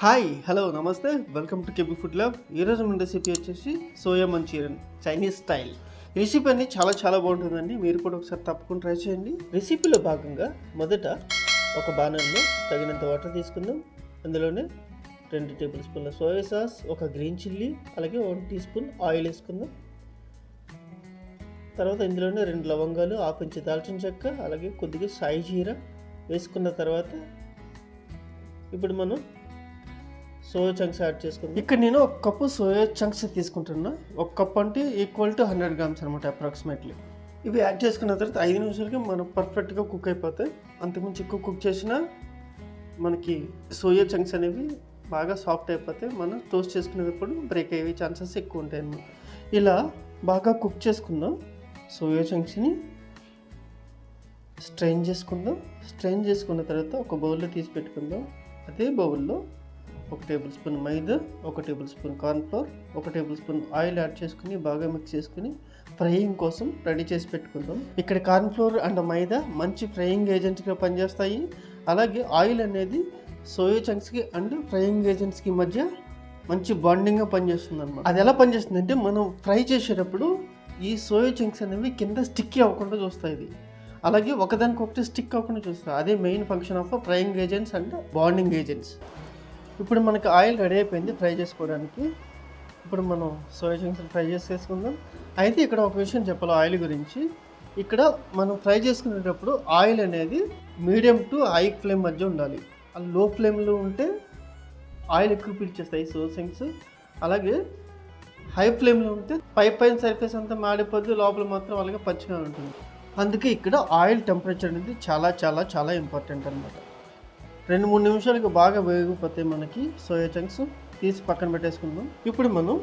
Hi hello నమస్తే welcome to KB food lab. ఈరోజు మన రెసిపీ వచ్చేసి soya Manchurian Chinese style. Recipe అన్ని చాలా బాగుంటుందండి. మీరు కూడా ఒకసారి తప్పకుండా ట్రై చేయండి. రెసిపీలో భాగంగా మొదట ఒక బాణంలో తగినంత వాటర్ తీసుకుందాం. అందులోనే 2 టేబుల్ స్పూన్ల సోయా సాస్, ఒక గ్రీన్ చిల్లీ, అలాగే 1 టీ స్పూన్ ఆయిల్ వేసుకుందాం. తర్వాత ఇందులోనే 2 లవంగాలు, 1/2 ఇంచు దాల్చిన చెక్క, అలాగే కొద్దిగా సాయి జీరా వేసుకున్న తర్వాత ఇప్పుడు మనం సోయా చంక్స్ యాడ్ చేసుకుందాం. ఇక్కడ నేను 1 కప్పు సోయా చంక్స్ తీసుకుంటున్నా. 1 కప్ అంటే ఈక్వల్ టు 100 గ్రామ్స్ అనమాట అప్రాక్సిమేట్లీ. ఇవి యాడ్ చేసుకున్న తర్వాత 5 నిమిషాలకి మనం పర్ఫెక్ట్గా కుక్ అయిపోతాయి. అంతకుమించి ఎక్కువ కుక్ చేసినా మనకి సోయా చంక్స్ అనేవి బాగా సాఫ్ట్ అయిపోతాయి. మనం టోస్ట్ చేసుకునేటప్పుడు బ్రేక్ అయ్యే ఛాన్సెస్ ఎక్కువ ఉంటాయి అన్నమాట. ఇలా బాగా కుక్ చేసుకుందాం. సోయా చంక్స్ని స్ట్రెయిన్ చేసుకుందాం. స్ట్రెయిన్ చేసుకున్న తర్వాత ఒక బౌల్లో తీసి పెట్టుకుందాం. అదే బౌల్లో 1 టేబుల్ స్పూన్ మైదా, 1 table spoon cornflour, 1 table spoon oil add చేసుకుని బాగా మిక్స్ చేసుకుని ఫ్రైయింగ్ కోసం రెడీ చేసి పెట్టుకుందాం. ఇక్కడ కార్న్ఫ్లోర్ అండ్ మైదా మంచి ఫ్రైయింగ్ ఏజెంట్స్గా పనిచేస్తాయి. అలాగే ఆయిల్ అనేది సోయా చంక్స్కి అండ్ ఫ్రైయింగ్ ఏజెంట్స్కి మధ్య మంచి బాండింగ్గా పనిచేస్తుంది అనమాట. అది ఎలా పనిచేస్తుంది అంటే మనం ఫ్రై చేసేటప్పుడు ఈ సోయా చంక్స్ అనేవి కింద స్టిక్కీ అవ్వకుండా చూస్తాయి. ఇది అలాగే ఒకదానికొకటి స్టిక్ అవ్వకుండా చూస్తాయి. అదే main function of frying agents and bonding agents. ఇప్పుడు మనకి ఆయిల్ రెడీ అయిపోయింది ఫ్రై చేసుకోవడానికి. ఇప్పుడు మనం సోయా చంక్స్ ఫ్రై చేసుకుందాం. అయితే ఇక్కడ ఒక విషయం చెప్పాలి ఆయిల్ గురించి. ఇక్కడ మనం ఫ్రై చేసుకునేటప్పుడు ఆయిల్ అనేది మీడియం టు హై ఫ్లేమ్ మధ్య ఉండాలి. లో ఫ్లేమ్లో ఉంటే ఆయిల్ ఎక్కువ పీల్చేస్తాయి సోయా చంక్స్. అలాగే హై ఫ్లేమ్లో ఉంటే పైన సర్ఫేస్ అంతా మాడిపోద్ది, లోపల మాత్రం అలాగే పచ్చిగా ఉంటుంది. అందుకే ఇక్కడ ఆయిల్ టెంపరేచర్ అనేది చాలా ఇంపార్టెంట్ అనమాట. 2-3 నిమిషాలకు బాగా వేగిపోతాయి మనకి సోయా చంక్స్. తీసి పక్కన పెట్టేసుకుందాం. ఇప్పుడు మనం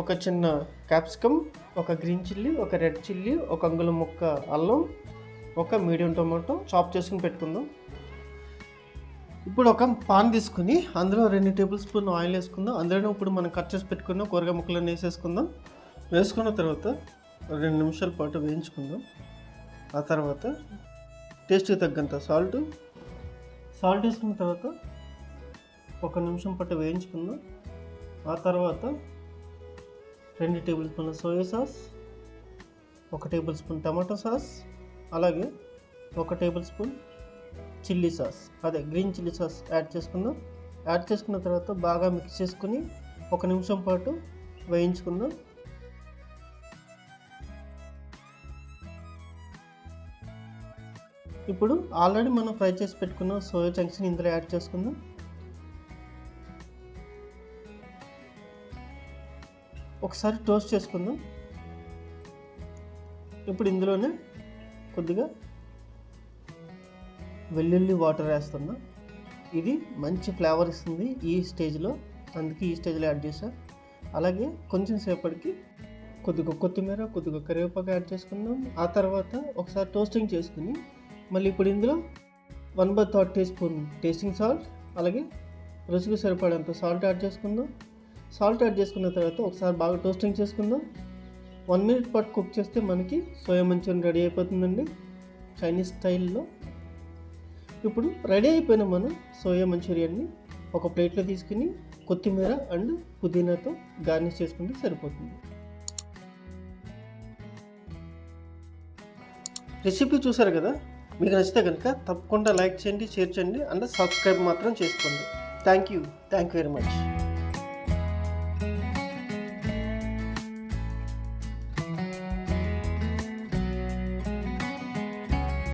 ఒక చిన్న క్యాప్సికమ్, ఒక గ్రీన్ చిల్లీ, ఒక రెడ్ చిల్లీ, 1 అంగుళం ముక్క అల్లం, ఒక మీడియం టొమాటో చాప్ చేసుకుని పెట్టుకుందాం. ఇప్పుడు ఒక పాన్ తీసుకుని అందులో 2 టేబుల్ స్పూన్ ఆయిల్ వేసుకుందాం. అందులోనే ఇప్పుడు మనం కట్ చేసి పెట్టుకున్న కూరగాయ ముక్కలను వేసేసుకుందాం. వేసుకున్న తర్వాత 2 నిమిషాల పాటు వేయించుకుందాం. ఆ తర్వాత టేస్ట్కి తగ్గంత సాల్ట్ వేసుకున్న తర్వాత 1 నిమిషం పాటు వేయించుకుందాం. ఆ తర్వాత 2 టేబుల్ స్పూన్ల soya sauce, 1 table spoon tomato sauce, అలాగే 1 టేబుల్ స్పూన్ చిల్లీ సాస్, అదే గ్రీన్ చిల్లీ సాస్ యాడ్ చేసుకుందాం. యాడ్ చేసుకున్న తర్వాత బాగా మిక్స్ చేసుకుని 1 నిమిషం పాటు వేయించుకుందాం. ఇప్పుడు ఆల్రెడీ మనం ఫ్రై చేసి పెట్టుకున్న సోయా చంక్స్ని ఇందులో యాడ్ చేసుకుందాం. ఒకసారి టోస్ట్ చేసుకుందాం. ఇప్పుడు ఇందులోనే కొద్దిగా వెల్లుల్లి వాటర్ వేస్తున్నా. ఇది మంచి ఫ్లేవర్ ఇస్తుంది ఈ స్టేజ్లో, అందుకే ఈ స్టేజ్లో యాడ్ చేసా. అలాగే కొంచెం సేపటికి కొద్దిగా కొత్తిమీర, కొద్దిగా కరివేపాకు యాడ్ చేసుకుందాం. ఆ తర్వాత ఒకసారి టోస్టింగ్ చేసుకుని మళ్ళీ ఇప్పుడు ఇందులో 1/3 టీ స్పూన్ టేస్టింగ్ సాల్ట్, అలాగే రుచికి సరిపడేంత సాల్ట్ యాడ్ చేసుకుందాం. సాల్ట్ యాడ్ చేసుకున్న తర్వాత ఒకసారి బాగా టోస్టింగ్ చేసుకుందాం. 1 మినిట్ పాటు కుక్ చేస్తే మనకి సోయా మంచూరియన్ రెడీ అయిపోతుందండి చైనీస్ స్టైల్లో. ఇప్పుడు రెడీ అయిపోయిన మనం సోయా మంచూరియన్ని ఒక ప్లేట్లో తీసుకుని కొత్తిమీర అండ్ పుదీనాతో గార్నిష్ చేసుకుంటే సరిపోతుంది. రెసిపీ చూసారు కదా. మీకు నచ్చితే కనుక తప్పకుండా లైక్ చేయండి, షేర్ చేయండి అండ్ సబ్స్క్రైబ్ మాత్రం చేసుకోండి. Thank you very much.